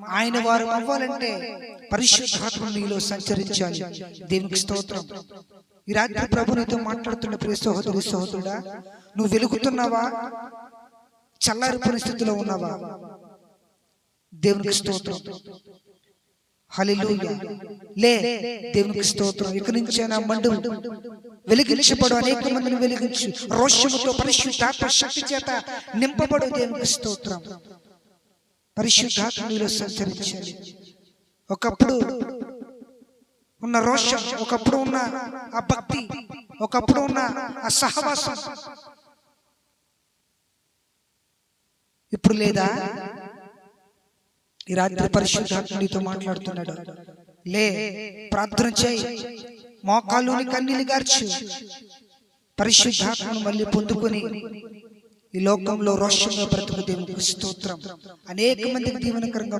ఆయన వారు అవ్వాలంటే పరిశుద్ధాత్మ నీలో సంచరించాలి. దేవునికి స్తోత్రం. ఈ రాత్రి ప్రభు నీతో మాట్లాడుతున్న ప్రియ సహోదరి సహోదరుడా, నువ్వు వెలుగుతున్నావా? చల్లారి పరిస్థితిలో ఉన్నావా? దేవునికి స్తోత్రం. హల్లెలూయా. లే, దేవునికి స్తోత్రం. ఇక నుంచైనా మండు వెలిగించబడు, అనేక మందిని వెలిగించు. రోషముతో పరిశుద్ధాత్మ శక్తి చేత నింపబడు. దేవునికి స్తోత్రం. పరిశుద్ధాత్మ నీలో సంచరించాలి. ఒకప్పుడు ఉన్న రోషం, ఒకప్పుడు ఉన్న ఆ భక్తి, ఒకప్పుడు ఉన్న ఆ సహవాసం ఇప్పుడు లేదా? ఈ రాత్రి పరిశుద్ధాత్మ నీతో మాట్లాడుతున్నాడు. లే, ప్రార్థన చేయి, మోకాళ్ళుని కన్నీళ్లు గార్చు. పరిశుద్ధాత్మను మళ్ళీ పొందుకొని ఈ లోకంలో రోషంగా బ్రతుకు. దేవునికి స్తోత్రం. అనేక మందికి దీవెనకరంగా